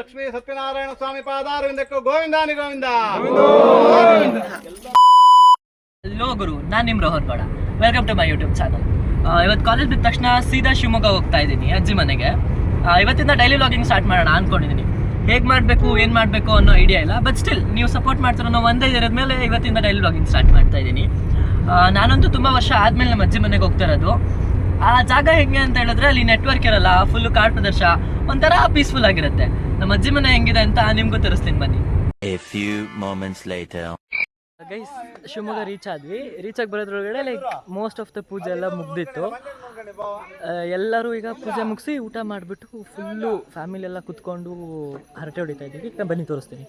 ಲಕ್ಷ್ಮೀ ಸತ್ಯನಾರಾಯಣ ಸ್ವಾಮಿ ಪಾದಾರವಿಂದಕ್ಕೂ ಗೋವಿಂದಾನಿ ಗೋವಿಂದ. ಹಲೋ ಗುರು, ನಾನು ನಿಮ್ಮ Rohan Gowda. Welcome to my YouTube channel. ಇವತ್ತು ಕಾಲೇಜ್ ಬಿದ್ದ ತಕ್ಷಣ ಸೀದಾ ಶಿವಮೊಗ್ಗ ಹೋಗ್ತಾ ಇದ್ದೀನಿ ಅಜ್ಜಿ ಮನೆಗೆ. ಇವತ್ತಿಂದ ಡೈಲಿ ವ್ಲಾಗಿಂಗ್ ಸ್ಟಾರ್ಟ್ ಮಾಡೋಣ ಅಂದ್ಕೊಂಡಿದ್ದೀನಿ. ಹೇಗೆ ಮಾಡಬೇಕು ಏನು ಮಾಡಬೇಕು ಅನ್ನೋ ಐಡಿಯಾ ಇಲ್ಲ, ಬಟ್ ಸ್ಟಿಲ್ ನೀವು ಸಪೋರ್ಟ್ ಮಾಡ್ತಿರೋ ನಾವು ಒಂದೇ ಇರೋದ ಮೇಲೆ ಇವತ್ತಿಂದ ಡೈಲಿ ವ್ಲಾಗಿಂಗ್ ಸ್ಟಾರ್ಟ್ ಮಾಡ್ತಾ ಇದ್ದೀನಿ. ನಾನಂತೂ ತುಂಬ ವರ್ಷ ಆದಮೇಲೆ ನಮ್ಮ ಅಜ್ಜಿ ಮನೆಗೆ ಹೋಗ್ತಾ ಇರೋದು. ಆ ಜಾಗ ಹೆಂಗೆ ಅಂತ ಹೇಳಿದ್ರೆ ಅಲ್ಲಿ ನೆಟ್ವರ್ಕ್ ಇರಲ್ಲ, ಫುಲ್ಲು ಕಾಡು ಪ್ರದೇಶ, ಒಂಥರ ಪೀಸ್ಫುಲ್ ಆಗಿರುತ್ತೆ. ನಮ್ಮ ಅಜ್ಜಿ ಮನೆ ಹೆಂಗಿದೆ ಅಂತ ನಿಮ್ಗೂ ತೋರಿಸ್ತೀನಿ ಬನ್ನಿ. ಗೈಸ್, ಶಿವಮೊಗ್ಗ ರೀಚ್ ಆಗಿ ಬರೋದ್ರೊಳಗಡೆ ಲೈಕ್ ಮೋಸ್ಟ್ ಆಫ್ ದ ಪೂಜೆ ಎಲ್ಲ ಮುಗ್ದಿತ್ತು. ಎಲ್ಲರೂ ಈಗ ಪೂಜೆ ಮುಗಿಸಿ ಊಟ ಮಾಡಿಬಿಟ್ಟು ಫುಲ್ಲು ಫ್ಯಾಮಿಲಿ ಎಲ್ಲ ಕುತ್ಕೊಂಡು ಹರಟೆ ಹೊಡಿತಾ ಇದ್ದೀವಿ. ಬನ್ನಿ ತೋರಿಸ್ತೀನಿ.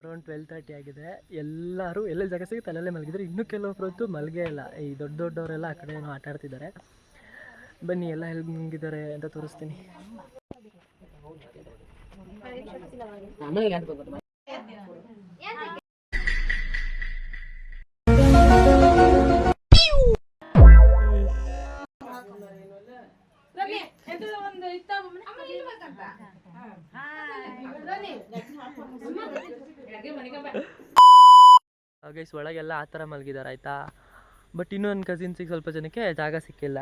ಅರೌಂಡ್ 12:30 ಆಗಿದೆ. ಎಲ್ಲರೂ ಎಲ್ಲೆಲ್ಲಿ ಜಾಗ ಸಿಗುತ್ತೆ ಅಲ್ಲೆಲ್ಲೇ ಮಲಗಿದ್ರೆ. ಇನ್ನೂ ಕೆಲವೊಬ್ಬರದ್ದು ಮಲಗೇ ಇಲ್ಲ. ಈ ದೊಡ್ಡವರೆಲ್ಲ ಆ ಕಡೆ ಏನೋ ಆಟ ಆಡ್ತಿದ್ದಾರೆ. ಬನ್ನಿ ಎಲ್ಲ ಎಲ್ಲಿ ಮುಗಿದ್ದಾರೆ ಅಂತ ತೋರಿಸ್ತೀನಿ. ಗೈಸ್, ಒಳಗೆಲ್ಲ ಆ ಥರ ಮಲಗಿದ್ದಾರೆ ಆಯಿತಾ. ಬಟ್ ಇನ್ನೂ ನನ್ನ ಕಸಿನ್ಸಿಗೆ ಸ್ವಲ್ಪ ಜನಕ್ಕೆ ಜಾಗ ಸಿಕ್ಕಿಲ್ಲ.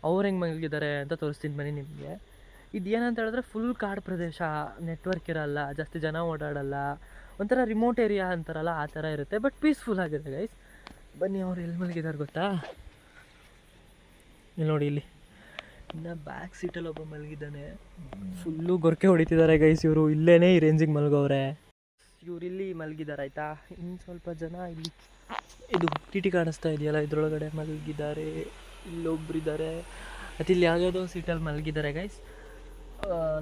ಅವ್ರು ಹೆಂಗೆ ಮಲಗಿದ್ದಾರೆ ಅಂತ ತೋರಿಸ್ತೀನಿ ಬನ್ನಿ ನಿಮಗೆ. ಇದು ಏನಂತ ಹೇಳಿದ್ರೆ ಫುಲ್ ಕಾಡು ಪ್ರದೇಶ, ನೆಟ್ವರ್ಕ್ ಇರಲ್ಲ, ಜಾಸ್ತಿ ಜನ ಓಡಾಡಲ್ಲ, ಒಂಥರ ರಿಮೋಟ್ ಏರಿಯಾ ಅಂತಾರಲ್ಲ ಆ ಥರ ಇರುತ್ತೆ. ಬಟ್ ಪೀಸ್ಫುಲ್ ಆಗಿದೆ ಗೈಸ್. ಬನ್ನಿ, ಅವ್ರು ಎಲ್ಲಿ ಮಲಗಿದ್ದಾರೆ ಗೊತ್ತಾ? ಇಲ್ಲಿ ನೋಡಿ, ಇಲ್ಲಿ ಇನ್ನು ಬ್ಯಾಕ್ ಸೀಟಲ್ಲಿ ಒಬ್ಬ ಮಲಗಿದ್ದಾನೆ. Full ಗೊರಕೆ ಹೊಡಿತಿದ್ದಾರೆ guys. ಇವರು ಇಲ್ಲೇ ಈ ರೇಂಜಿಗೆ ಮಲಗವ್ರೆ. ಇವ್ರು ಇಲ್ಲಿ ಮಲಗಿದ್ದಾರೆ ಆಯಿತಾ. ಇನ್ನು ಸ್ವಲ್ಪ ಜನ ಇಲ್ಲಿ ಇದು ಟಿ ಕಾಣಿಸ್ತಾ ಇದೆಯಲ್ಲ, ಇದ್ರೊಳಗಡೆ ಮಲಗಿದ್ದಾರೆ. ಇಲ್ಲೊಬ್ಬರಿದ್ದಾರೆ, ಮತ್ತು ಇಲ್ಲಿ ಯಾವುದಾದ್ರು ಸೀಟಲ್ಲಿ ಮಲಗಿದ್ದಾರೆ ಗೈಸ್.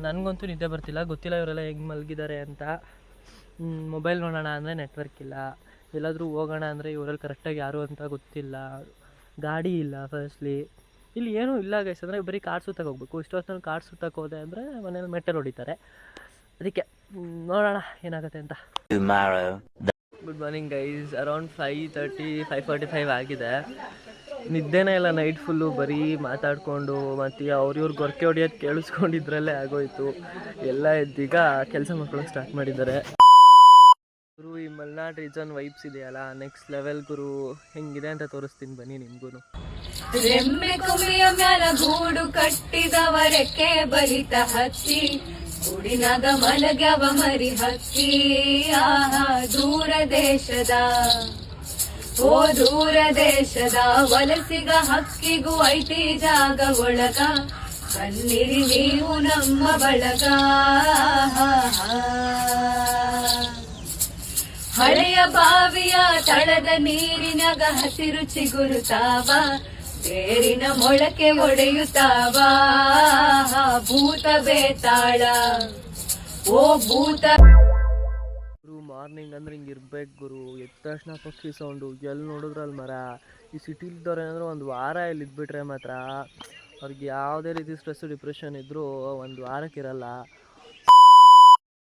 ನನಗಂತೂ ನಿದ್ದೆ ಬರ್ತಿಲ್ಲ, ಗೊತ್ತಿಲ್ಲ ಇವರೆಲ್ಲ ಹೆಂಗೆ ಮಲಗಿದ್ದಾರೆ ಅಂತ. ಮೊಬೈಲ್ ನೋಡೋಣ ಅಂದರೆ ನೆಟ್ವರ್ಕ್ ಇಲ್ಲ, ಎಲ್ಲಾದರೂ ಹೋಗೋಣ ಅಂದರೆ ಇವರಲ್ಲಿ ಕರೆಕ್ಟಾಗಿ ಯಾರು ಅಂತ ಗೊತ್ತಿಲ್ಲ. ಗಾಡಿ ಇಲ್ಲ ಫಸ್ಟ್ಲಿ, ಇಲ್ಲಿ ಏನೂ ಇಲ್ಲ ಗೈಸ್. ಅಂದರೆ ಬರೀ ಕಾಡು ಸುತ್ತಕ್ಕೆ ಹೋಗ್ಬೇಕು. ಇಷ್ಟೊತ್ತು ಕಾಡು ಸುತ್ತಕ್ಕೆ ಹೋದೆ ಅಂದರೆ ಮನೇಲಿ ಮೆಟ್ಟಲ್ಲಿ ಹೊಡಿತಾರೆ. ಅದಕ್ಕೆ ನೋಡೋಣ ಏನಾಗುತ್ತೆ ಅಂತ. Good morning guys. ಅರೌಂಡ್ 5:30 5:45 ಆಗಿದೆ. ನಿದ್ದೆನೇ ಇಲ್ಲ ನೈಟ್ ಫುಲ್ಲು. ಬರೀ ಮಾತಾಡಿಕೊಂಡು ಮತ್ತು ಇವ್ರು ಗೊರಕೆ ಹೊಡಿಯೋದು ಕೇಳಿಸ್ಕೊಂಡಿದ್ರಲ್ಲೇ ಆಗೋಯ್ತು. ಎಲ್ಲ ಎದ್ದೀಗ ಕೆಲಸ ಮಾಡ್ಕೊಳ್ಳೋಕೆ ಸ್ಟಾರ್ಟ್ ಮಾಡಿದ್ದಾರೆ. ಗುರು, ಈ ಮಲೆನಾಡು ರೀಜನ್ ವೈಬ್ಸ್ ಇದೆಯಲ್ಲ, ನೆಕ್ಸ್ಟ್ ಲೆವೆಲ್ ಗುರು. ಹೆಂಗಿದೆ ಅಂತ ತೋರಿಸ್ತೀನಿ ಬನ್ನಿ ನಿಮ್ಗೂ. ರೆಮ್ಮೆ ಕುಮಿಯ ಮ್ಯಾಲ ಗೂಡು ಕಟ್ಟಿದವರಕ್ಕೆ ಬಲಿತ ಹತ್ತಿ, ಗುಡಿನಾಗ ಮಲಗ್ಯವ ಮರಿ ಹಕ್ಕಿ. ದೂರ ದೇಶದ ದೂರ ದೇಶದ ವಲಸಿಗ ಹಕ್ಕಿಗೂ ಐತಿ ಜಾಗ ಒಳಗ. ಬನ್ನಿರಿ ನೀವು ನಮ್ಮ ಬಳಗ. ಹಳೆಯ ಬಾವಿಯ ತಳದ ನೀರಿನಾಗ ಹಸಿರು ಚಿಗುರುತ್ತಾವ, ಬೇರಿನ ಮೊಳಕೆ ಒಡೆಯುತ್ತಾವ. ಭೂತ ಬೇತಾಳ ಓ ಭೂತ. ಗುರು, ಮಾರ್ನಿಂಗ್ ಅಂದ್ರೆ ಹಿಂಗೆ ಇರ್ಬೇಕು ಗುರು. ಎದ್ದ ತಕ್ಷಣ ಪಕ್ಷಿ ಸೌಂಡು, ಎಲ್ಲಿ ನೋಡಿದ್ರಲ್ಲಿ ಮರ. ಈ ಸಿಟಿಲಿದ್ದವ್ರು ಏನಾದರೂ ಒಂದು ವಾರ ಇಲ್ಲಿ ಇದ್ಬಿಟ್ರೆ ಮಾತ್ರ ಅವ್ರಿಗೆ ಯಾವುದೇ ರೀತಿ ಸ್ಟ್ರೆಸ್ಸು ಡಿಪ್ರೆಷನ್ ಇದ್ದರೂ ಒಂದು ವಾರಕ್ಕಿರಲ್ಲ.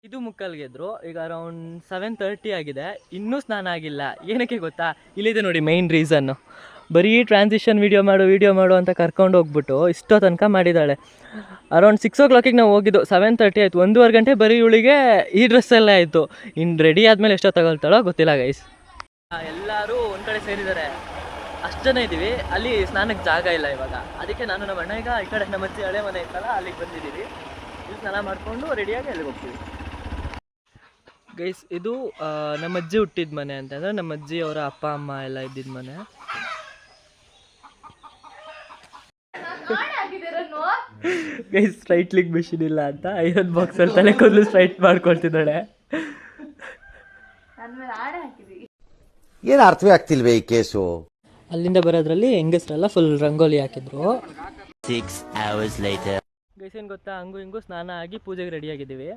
ಇದು ಮುಕ್ಕಲ್ಗೆದ್ರು. ಈಗ ಅರೌಂಡ್ 7:30 ಆಗಿದೆ. ಇನ್ನೂ ಸ್ನಾನ ಆಗಿಲ್ಲ. ಏನಕ್ಕೆ ಗೊತ್ತಾ? ಇಲ್ಲಿದೆ ನೋಡಿ ಮೈನ್ ರೀಸನ್ನು. ಬರೀ ಟ್ರಾನ್ಸಿಷನ್ ವೀಡಿಯೋ ಮಾಡು ಅಂತ ಕರ್ಕೊಂಡು ಹೋಗ್ಬಿಟ್ಟು ಇಷ್ಟೋ ತನಕ ಮಾಡಿದ್ದಾಳೆ. ಅರೌಂಡ್ 6 o'clock ನಾವು ಹೋಗಿದ್ದು. 7:30 ಆಯಿತು. 1.5 ಗಂಟೆ ಬರೀ ಇವಳಿಗೆ ಈ ಡ್ರೆಸ್ಸಲ್ಲೇ ಆಯಿತು. ಇನ್ನು ರೆಡಿ ಆದಮೇಲೆ ಎಷ್ಟೋ ತಗೊಳ್ತಾಳೋ ಗೊತ್ತಿಲ್ಲ ಗೈಸ್. ಎಲ್ಲರೂ ಒಂದು ಕಡೆ ಸೇರಿದ್ದಾರೆ, ಅಷ್ಟು ಜನ ಇದ್ದೀವಿ. ಅಲ್ಲಿ ಸ್ನಾನಕ್ಕೆ ಜಾಗ ಇಲ್ಲ ಇವಾಗ. ಅದಕ್ಕೆ ನಾನು ನಮ್ಮ ಅಣ್ಣ ಈಗ ಈ ಕಡೆ ನಮ್ಮ ಅಜ್ಜಿ ಹಳೆ ಮನೆ ಇತ್ತಲ್ಲ ಅಲ್ಲಿಗೆ ಬಂದಿದ್ದೀವಿ. ಇಲ್ಲಿ ಸ್ನಾನ ಮಾಡಿಕೊಂಡು ರೆಡಿಯಾಗಿ ಅಲ್ಲಿಗೆ ಹೋಗ್ತೀವಿ ಗೈಸ್. ಇದು ನಮ್ಮ ಅಜ್ಜಿ ಹುಟ್ಟಿದ ಮನೆ ಅಂತಂದರೆ ನಮ್ಮ ಅಜ್ಜಿ ಅವರ ಅಪ್ಪ ಅಮ್ಮ ಎಲ್ಲ ಇದ್ದಿದ್ದ ಮನೆ. ಗೈಸ್, ಸ್ಟ್ರೈಟ್ಲಿಂಗ್ ಮಿಷಿನ್ ಇಲ್ಲ ಅಂತ ಐರನ್ ಬಾಕ್ಸಲ್ಲಿ ತಲೆ ಕೂದಲು ಸ್ಟ್ರೈಟ್ ಮಾಡ್ಕೊಳ್ತಿದ್ದಾಳೆ. ಏನು ಅರ್ಥವೇ ಆಗ್ತಿಲ್ವೇ ಈ ಕೇಸು. ಅಲ್ಲಿಂದ ಬರೋದ್ರಲ್ಲಿ ಹೆಂಗಸ್ರೆಲ್ಲ ಫುಲ್ ರಂಗೋಲಿ ಹಾಕಿದ್ರು. 6 hours later. ಗೈಸ್, ಏನು ಗೊತ್ತಾ, ಹಂಗೂ ಹಿಂಗೂ ಸ್ನಾನ ಆಗಿ ಪೂಜೆಗೆ ರೆಡಿಯಾಗಿದ್ದೀವಿ.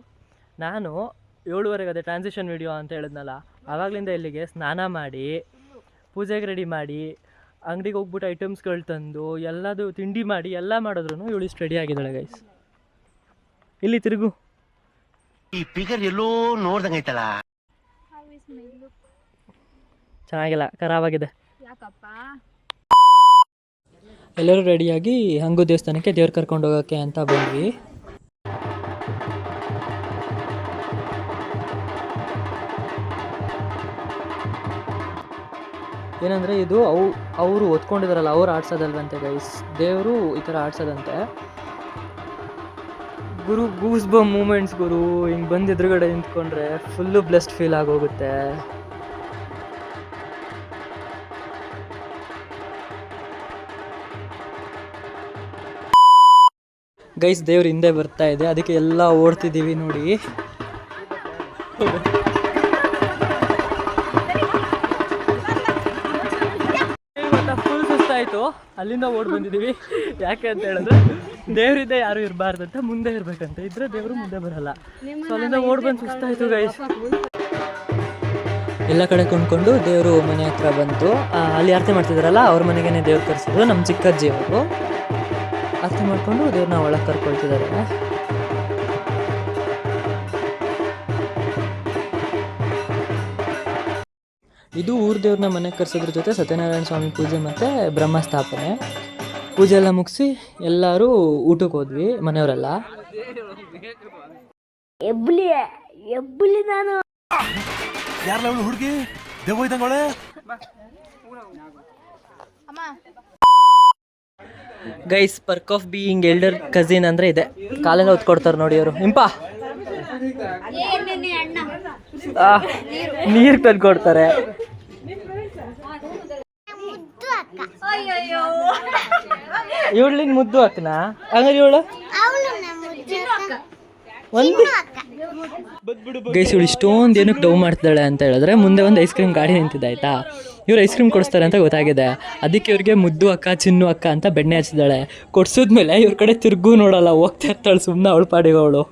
ನಾನು 7:30 ಅದೇ ಟ್ರಾನ್ಸಿಷನ್ ವೀಡಿಯೋ ಅಂತ ಹೇಳಿದ್ನಲ್ಲ, ಆವಾಗಲಿಂದ ಇಲ್ಲಿಗೆ ಸ್ನಾನ ಮಾಡಿ ಪೂಜೆಗೆ ರೆಡಿ ಮಾಡಿ ಅಂಗಡಿಗೆ ಹೋಗ್ಬಿಟ್ಟು ಐಟಮ್ಸ್ಗಳು ತಂದು ಎಲ್ಲದು ತಿಂಡಿ ಮಾಡಿ ಎಲ್ಲ ಮಾಡಿದ್ರು ಇವಳು ಇಷ್ಟು ರೆಡಿ ಆಗಿದ್ದಾಳೆ ಗೈಸ್. ಇಲ್ಲಿ ತಿರುಗು. ಈ ಫಿಗರ್ ಎಲ್ಲೋ ನೋಡ್ದಂಗೈತಲ್ಲ. ಚೆನ್ನಾಗಿಲ್ಲ, ಖರಾಬಾಗಿದೆ. ಯಾಕಪ್ಪ? ಎಲ್ಲರೂ ರೆಡಿಯಾಗಿ ಹಂಗು ದೇವಸ್ಥಾನಕ್ಕೆ ದೇವ್ರು ಕರ್ಕೊಂಡು ಹೋಗೋಕ್ಕೆ ಅಂತ ಬಂದ್ವಿ. ಏನಂದರೆ ಇದು ಅವರು ಒತ್ಕೊಂಡಿದಾರಲ್ಲ ಅವ್ರು ಆಡ್ಸೋದಲ್ವಂತೆ ಗೈಸ್, ದೇವರು ಈ ಥರ ಆಡ್ಸೋದಂತೆ. ಗುರು ಗೂಸ್ ಬಮ್ ಮೂಮೆಂಟ್ಸ್ ಗುರು, ಹಿಂಗೆ ಬಂದು ಎದುರುಗಡೆ ನಿಂತ್ಕೊಂಡ್ರೆ ಫುಲ್ಲು ಬ್ಲೆಸ್ಡ್ ಫೀಲ್ ಆಗೋಗುತ್ತೆ. ಗೈಸ್ ದೇವ್ರು ಹಿಂದೆ ಬರ್ತಾ ಇದೆ, ಅದಕ್ಕೆ ಎಲ್ಲ ಓಡ್ತಿದ್ದೀವಿ ನೋಡಿ. ಫುಲ್ ಸುಸ್ತಾಯಿತು, ಅಲ್ಲಿಂದ ಓಡ್ ಬಂದಿದ್ದೀವಿ. ಯಾಕೆ ಅಂತ ಹೇಳಿದ್ರೆ ದೇವ್ರಿಂದ ಯಾರು ಇರಬಾರ್ದಂತ, ಮುಂದೆ ಇರ್ಬೇಕಂತ, ಇದ್ರೆ ದೇವರು ಮುಂದೆ ಬರಲ್ಲ. ಸೊ ಅಲ್ಲಿಂದ ಓಡ್ ಬಂದು ಸುಸ್ತಾಯಿತು ಗೈಸ್. ಎಲ್ಲ ಕಡೆ ಕೊಂಡ್ಕೊಂಡು ದೇವರು ಮನೆ ಹತ್ರ ಬಂತು. ಅಲ್ಲಿ ಆರತಿ ಮಾಡ್ತಿದ್ದಾರಲ್ಲ ಅವ್ರ ಮನೆಗೇನೆ ದೇವ್ರು ಕರೆಸಿದ್ರು, ನಮ್ಮ ಚಿಕ್ಕಜ್ಜಿ ಅವರು. ಆರತಿ ಮಾಡಿಕೊಂಡು ದೇವ್ರನ್ನ ಒಳಗೆ ಕರ್ಕೊಳ್ತಿದ್ದಾರೆ. ಇದು ಊರು ದೇವ್ರನ್ನ ಮನೆಗೆ ಕರ್ಸೋದ್ರ ಜೊತೆ ಸತ್ಯನಾರಾಯಣ ಸ್ವಾಮಿ ಪೂಜೆ ಮತ್ತು ಬ್ರಹ್ಮಸ್ಥಾಪನೆ ಪೂಜೆ ಎಲ್ಲ ಮುಗಿಸಿ ಎಲ್ಲರೂ ಊಟಕ್ಕೆ ಹೋದ್ವಿ ಮನೆಯವರೆಲ್ಲ. ನಾನು ಹುಡುಗಿ guys, Perk of being elder cousin ಅಂದರೆ ಇದೆ. ಕಾಲೆಲ್ಲ ಹೊತ್ಕೊಡ್ತಾರೆ ನೋಡಿ ಅವರು. ಇಂಪಾ ನೀರು ತಂದು ಕೊಡ್ತಾರೆ. ಇವಳಿನ ಮುದ್ದು ಅಕ್ಕನ ಹಂಗಾರೆ ಇವಳು ಒಂದು ಗೈಸ್, ಇವಳು ಇಷ್ಟೊಂದು ಏನಕ್ಕೆ ಡೌ ಮಾಡ್ತಿದ್ದಾಳೆ ಅಂತ ಹೇಳಿದ್ರೆ, ಮುಂದೆ ಒಂದು ಐಸ್ ಕ್ರೀಮ್ ಗಾಡಿ ನಿಂತಿದೆ ಆಯ್ತಾ. ಇವ್ರು ಐಸ್ ಕ್ರೀಮ್ ಕೊಡಿಸ್ತಾರೆ ಅಂತ ಗೊತ್ತಾಗಿದೆ, ಅದಕ್ಕೆ ಇವ್ರಿಗೆ ಮುದ್ದು ಅಕ್ಕ ಚಿನ್ನು ಅಕ್ಕ ಅಂತ ಬೆಣ್ಣೆ ಹಚ್ಚಿದ್ದಾಳೆ. ಕೊಡ್ಸಿದ್ಮೇಲೆ ಇವ್ರ ಕಡೆ ತಿರ್ಗೂ ನೋಡಲ್ಲ, ಹೋಗ್ತಾ ಇರ್ತಾಳೆ ಸುಮ್ಮನೆ ಅವಳು ಪಾಡಿಗೆ ಅವಳು.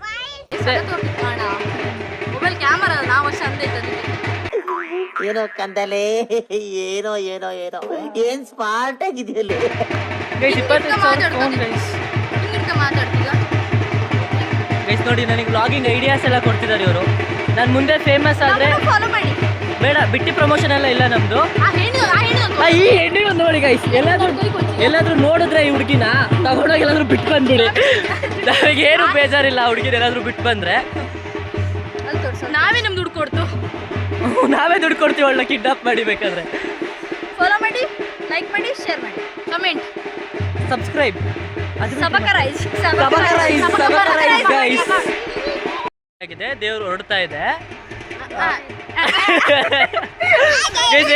ಏನೋ ಕಂದಲೆ, ಏನೋ ಏನೋ ಏನೋ ಏನ್ ಸ್ಮಾರ್ಟ್ ಆಗಿದೆಯಲ್ಲ. ಗೈಸ್ ನೋಡಿ, ನನಗೆ ವ್ಲಾಗಿಂಗ್ ಐಡಿಯಾಸ್ ಎಲ್ಲ ಕೊಡ್ತಿದ್ದಾರೆ ಇವರು. ನಾನು ಮುಂದೆ ಫೇಮಸ್ ಆದರೆ ಬೇಡ, ಬಿಟ್ಟಿ ಪ್ರಮೋಷನ್ ಎಲ್ಲ ಇಲ್ಲ ನಮ್ಮದು. ಈ ಹೆಣ್ಣಿಗೆ ಒಂದು ನೋಡಿ ಗೈಸ್, ಎಲ್ಲಾದ್ರೂ ನೋಡಿದ್ರೆ ಈ ಹುಡುಗಿನ ತಗೊಂಡೋಗಿ ಎಲ್ಲಾದ್ರೂ ಬಿಟ್ಟು ಬಂದ್ಬಿಡಿ. ನನಗೇನು ಬೇಜಾರಿಲ್ಲ, ಹುಡುಗಿನ ಏನಾದರೂ ಬಿಟ್ಟು ಬಂದರೆ ನಾವೇ ನಮ್ದು ದುಡ್ಡು ಕೊಡ್ತು, ನಾವೇ ದುಡ್ಡು ಕೊಡ್ತೀವಿ. ಒಳ್ಳೆ ಕಿಡ್ನಾಪ್ ಮಾಡಿ ಬೇಕಾದ್ರೆ. ಫಾಲೋ ಮಾಡಿ, ಲೈಕ್ ಮಾಡಿ, ಶೇರ್ ಮಾಡಿ, ಕಮೆಂಟ್, ಸಬ್ಸ್ಕ್ರೈಬ್. ಆಗಿದೆ, ದೇವ್ರು ಹೊರಡ್ತಾ ಇದೆ.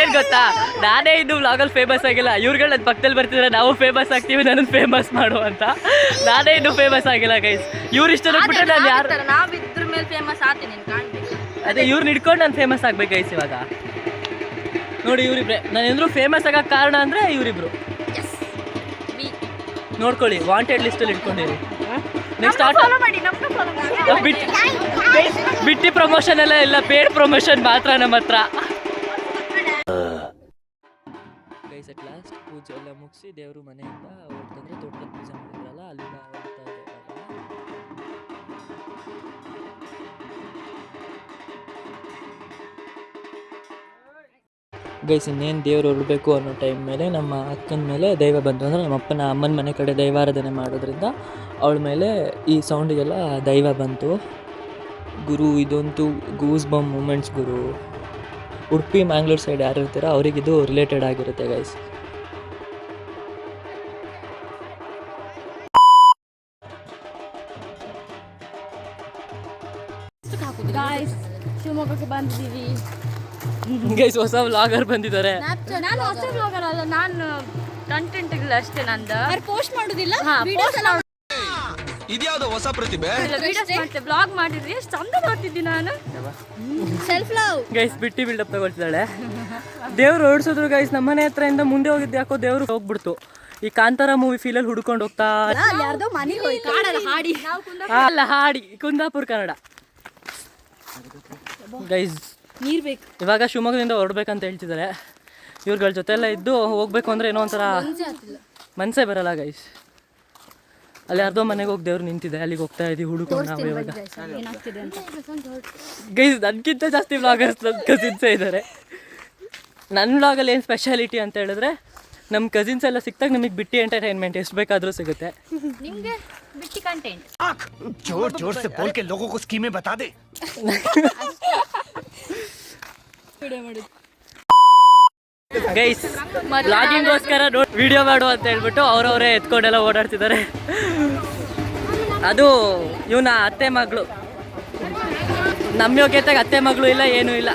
ಏನ್ ಗೊತ್ತಾ, ನಾನೇ ಇನ್ನು ವ್ಲಾಗಲ್ಲಿ ಫೇಮಸ್ ಆಗಿಲ್ಲ. ಇವ್ರುಗಳು ನನ್ನ ಪಕ್ಕದಲ್ಲಿ ಬರ್ತಿದ್ರೆ ನಾವು ಫೇಮಸ್ ಆಗ್ತೀವಿ, ನನ್ನನ್ನು ಫೇಮಸ್ ಮಾಡು ಅಂತ. ನಾನೇ ಇನ್ನೂ ಫೇಮಸ್ ಆಗಿಲ್ಲ ಗೈಸ್. ಇವ್ರು ಇಷ್ಟ ಬಿಟ್ಟರೆ ನಾನು ಯಾರು ನಾವಿದ್ರ ಮೇಲೆ ಫೇಮಸ್ ಆಗ್ತೀನಿ. ಅದೇ ಇವ್ರನ್ನ ಹಿಡ್ಕೊಂಡು ನಾನು ಫೇಮಸ್ ಆಗ್ಬೇಕು ಗೈಸ್. ಇವಾಗ ನೋಡಿ, ಇವ್ರಿಬ್ರೆ ನಾನು ಎಂದ್ರು ಫೇಮಸ್ ಆಗಕ್ಕೆ ಕಾರಣ ಅಂದರೆ ಇವರಿಬ್ರು. ನೋಡ್ಕೊಳ್ಳಿ, ವಾಂಟೆಡ್ ಲಿಸ್ಟಲ್ಲಿ ಇಟ್ಕೊಂಡಿರಿ. ನೆಕ್ಸ್ಟ್ ಬಿಟ್ಟಿ ಪ್ರಮೋಷನ್ ಎಲ್ಲ ಇಲ್ಲ, ಪೇಡ್ ಪ್ರಮೋಷನ್ ಮಾತ್ರ ನಮ್ಮ ಹತ್ರ. ಗೈಸ್, ಅಟ್ ಲಾಸ್ಟ್ ಪೂಜೆ ಎಲ್ಲ ಮುಗಿಸಿ ದೇವರು ಮನೆಯಿಂದ ಹೊರಟಂದ್ರೆ ತೋಟದಲ್ಲಿ ಪೂಜೆ ಮಾಡಿದ್ರಲ್ಲ, ಅಲ್ಲಿಂದ ಹೊರಡ್ತಾ ಇದೆ. ಗೈಸ್, ಇನ್ನೇನು ದೇವ್ರು ಹೊರಡಬೇಕು ಅನ್ನೋ ಟೈಮ್ ಮೇಲೆ ನಮ್ಮ ಅಕ್ಕನ ಮೇಲೆ ದೈವ ಬಂತು. ಅಂದರೆ ನಮ್ಮ ಅಮ್ಮನ ಮನೆ ಕಡೆ ದೈವಾರಾಧನೆ ಮಾಡೋದ್ರಿಂದ ಅವಳ ಮೇಲೆ ಈ ಸೌಂಡಿಗೆಲ್ಲ ದೈವ ಬಂತು. ಗುರು, ಇದಂತೂ ಗೂಸ್ ಬಮ್ ಮೂಮೆಂಟ್ಸ್ ಗುರು. ಉಡುಪಿ ಮ್ಯಾಂಗ್ಳೂರ್ ಸೈಡ್ ಯಾರು ಇರ್ತೀರ ಅವರಿಗಿದು ರಿಲೇಟೆಡ್ ಆಗಿರುತ್ತೆ ಗೈಸ್. ಶಿವಮೊಗ್ಗಕ್ಕೆ ಬಂದಿದ್ದೀವಿ ಗೈಸ್. ಹೊಸ ವ್ಲಾಗರ್ ಬಂದಿದ್ದಾರೆ. ನಾನು ಹೊಸ ವ್ಲಾಗರ್ ಅಲ್ಲ, ನಾನು ಕಂಟೆಂಟ್ ಇಲ್ಲ ಅಷ್ಟೇ. ನಂದು ಪೋಸ್ಟ್ ಮಾಡೋದಿಲ್ಲ, ಇದ್ಯಾವುದೋ ಹೊಸ ಪ್ರತಿಭೆ. ವ್ಲಾಗ್ ಮಾಡಿದ್ರಿ, ಎಷ್ಟು ಚಂದ ಮಾಡ್ತಿದ್ದಿ ನಾನು. ಸೆಲ್ಫ್ ಲವ್ ಗೈಸ್, ಬಿಟ್ಟಿ ಬಿಲ್ಡಪ್ ತಗೊಳ್ತಿದ್ದಾಳೆ. ದೇವ್ರು ಓಡಿಸಿದ್ರು ಗೈಸ್. ನಮ್ಮನೆ ಹತ್ರದಿಂದ ಮುಂದೆ ಹೋಗಿದ್ದು ಯಾಕೋ ದೇವ್ರು ಹೋಗ್ಬಿಡ್ತು. ಈ ಕಾಂತಾರ ಮೂವಿ ಫೀಲಲ್ಲಿ ಹುಡ್ಕೊಂಡು ಹೋಗ್ತಾ ಅಲ್ಲ ಹಾಡಿ ಕುಂದಾಪುರ ಕನ್ನಡ ಗೈಸ್. ನೀರ್ ಬೇಕು. ಇವಾಗ ಶಿವಮೊಗ್ಗದಿಂದ ಹೊರಡ್ಬೇಕಂತ ಹೇಳ್ತಿದ್ದಾರೆ. ಇವ್ರಗಳ ಜೊತೆ ಎಲ್ಲ ಇದ್ದು ಹೋಗ್ಬೇಕು ಅಂದರೆ ಏನೋ ಒಂಥರ ಮನಸ್ಸೇ ಬರಲ್ಲ ಗೈಸ್. ಅಲ್ಲಿ ಯಾರ್ದೋ ಮನೆಗೆ ಹೋಗಿ ದೇವ್ರು ನಿಂತಿದೆ, ಅಲ್ಲಿಗೆ ಹೋಗ್ತಾ ಇದ್ದೀವಿ ಹುಡುಕೊಂಡು ನಾವು ಇವಾಗ. ಗೈಸ್, ನನಗಿಂತ ಜಾಸ್ತಿ ವ್ಲಾಗರ್ಸ್ ನನ್ನ ಕಸಿನ್ಸೇ ಇದ್ದಾರೆ. ನನ್ನ ವ್ಲಾಗಲ್ಲಿ ಏನು ಸ್ಪೆಷಾಲಿಟಿ ಅಂತ ಹೇಳಿದ್ರೆ ನಮ್ಮ ಕಸಿನ್ಸ್ ಎಲ್ಲ ಸಿಕ್ತಾಗ ನಮಗೆ ಬಿಟ್ಟು ಎಂಟರ್ಟೈನ್ಮೆಂಟ್ ಎಷ್ಟು ಬೇಕಾದರೂ ಸಿಗುತ್ತೆ. ನಿಮಗೆ ಬಿಟ್ಟಿ ಕಂಟೆಂಟ್ जोर जोर से बोल के लोगों को स्कीमें बता दे. ಗೈಸ್ ವ್ಲಾಗಿಂಗೋಸ್ಕರ ವಿಡಿಯೋ ಮಾಡು ಅಂತ ಹೇಳ್ಬಿಟ್ಟು ಅವರವರೇ ಎತ್ಕೊಂಡೆಲ್ಲ ಓಡಾಡ್ತಿದ್ದಾರೆ. ಅದು ಇವನ ಅತ್ತೆ ಮಗಳು, ನಮ್ಮ ಯೋಗ್ಯತೆಗೆ ಅತ್ತೆ ಮಗಳು ಇಲ್ಲ, ಏನೂ ಇಲ್ಲ.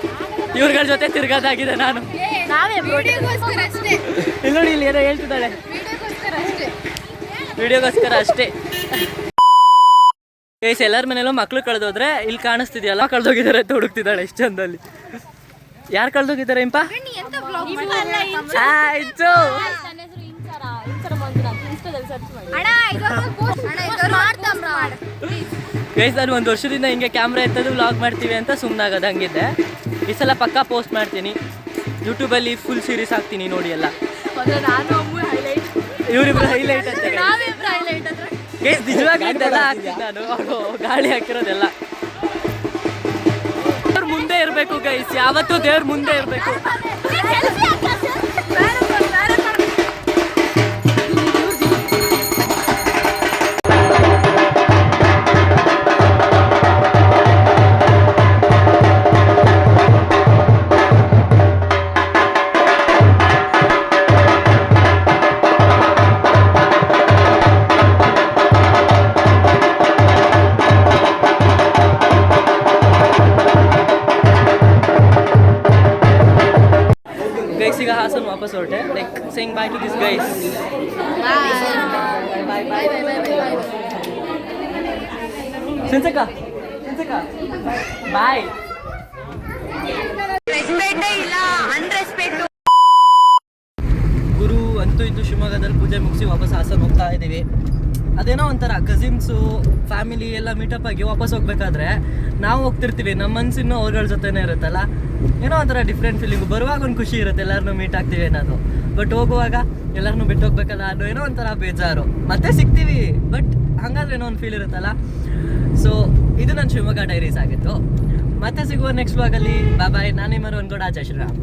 ಇವ್ರಗಳ ಜೊತೆ ತಿರ್ಗೋದಾಗಿದೆ ನಾನು. ನಾವೇ ಇಲ್ಲಿ ನೋಡಿ, ಇಲ್ಲಿ ಏನೋ ಹೇಳ್ತಿದ್ದಾಳೆ, ವಿಡಿಯೋಗೋಸ್ಕರ ಅಷ್ಟೇ. ಗೈಸ್ ಎಲ್ಲರ ಮನೇಲೂ ಮಕ್ಳು ಕಳೆದೋದ್ರೆ ಇಲ್ಲಿ ಕಾಣಿಸ್ತಿದ್ಯಲ್ಲ, ಕಳೆದೋಗಿದ್ದಾರೆ ಅಂತ ಹುಡುಕ್ತಿದ್ದಾಳೆ ಎಷ್ಟು ಚಂದಲ್ಲಿ. ಯಾರು ಕಳೆದೋಗಿದ್ದಾರೆ ಇಂಪ? ಆಯ್ತು ಗೈಸ್, ನಾನು 1 ವರ್ಷದಿಂದ ಹಿಂಗೆ ಕ್ಯಾಮ್ರಾ ಎತ್ತದು ವ್ಲಾಗ್ ಮಾಡ್ತೀವಿ ಅಂತ ಸುಮ್ಮನಾಗೋದು ಹಂಗಿದ್ದೆ. ಈ ಸಲ ಪಕ್ಕಾ ಪೋಸ್ಟ್ ಮಾಡ್ತೀನಿ ಯೂಟ್ಯೂಬಲ್ಲಿ, ಫುಲ್ ಸೀರೀಸ್ ಹಾಕ್ತೀನಿ ನೋಡಿ ಎಲ್ಲ. ಇವರಿಬ್ರು ಹೈಲೈಟ್ ಅಂತ ಗೈಸ್, ನಿಜವಾಗ್ಲೂ ಇದೆಲ್ಲ ಹಾಕ್ತೀನಿ ನಾನು, ಅವಳು ಗಾಳಿ ಹಾಕಿರೋದೆಲ್ಲ. ದೇವ್ರ ಮುಂದೆ ಇರಬೇಕು ಗೈಸ್, ಯಾವತ್ತೂ ದೇವ್ರ ಮುಂದೆ ಇರಬೇಕು. ಗೈಸ್ ಈಗ ಹಾಸನ್ ವಾಪಸ್ ಹೊರಟೆ, like saying bye to this guys. ಸಿನ್ಸಕ್ಕ ಬಾಯ್. ಗುರು ಅಂತೂ ಇದ್ದು ಶಿವಮೊಗ್ಗದಲ್ಲಿ ಪೂಜೆ ಮುಗಿಸಿ ವಾಪಸ್ ಹಾಸನ್ ಹೋಗ್ತಾ ಇದ್ದೀವಿ. ಅದೇನೋ ಒಂಥರ ಕಸಿನ್ಸು ಫ್ಯಾಮಿಲಿ ಎಲ್ಲ ಮೀಟಪ್ ಆಗಿ ವಾಪಸ್ ಹೋಗ್ಬೇಕಾದ್ರೆ ನಾವು ಹೋಗ್ತಿರ್ತೀವಿ, ನಮ್ಮ ಮನಸ್ಸಿನ್ನೂ ಅವ್ರಗಳ ಜೊತೆನೇ ಇರುತ್ತಲ್ಲ, ಏನೋ ಒಂಥರ ಡಿಫ್ರೆಂಟ್ ಫೀಲಿಂಗು. ಬರುವಾಗ ಒಂದು ಖುಷಿ ಇರುತ್ತೆ, ಎಲ್ಲರನ್ನೂ ಮೀಟ್ ಆಗ್ತೀವಿ ಅನ್ನೋದು. ಬಟ್ ಹೋಗುವಾಗ ಎಲ್ಲರನ್ನೂ ಬಿಟ್ಟು ಹೋಗ್ಬೇಕಲ್ಲ ಅನ್ನೋ ಏನೋ ಒಂಥರ ಬೇಜಾರು. ಮತ್ತೆ ಸಿಗ್ತೀವಿ ಬಟ್ ಹಂಗಾದ್ರೆ ಏನೋ ಒಂದು ಫೀಲ್ ಇರುತ್ತಲ್ಲ. ಸೊ ಇದು ನನ್ನ ಶಿವಮೊಗ್ಗ ಡೈರೀಸ್ ಆಗಿತ್ತು. ಮತ್ತೆ ಸಿಗುವ ನೆಕ್ಸ್ಟ್ ವ್ಲಾಗಲ್ಲಿ. ಬಾಯ್. ನಾನೇ ಮರು ಅನ್ಕೋಡ, ಜೈ ಶ್ರೀರಾಮ್.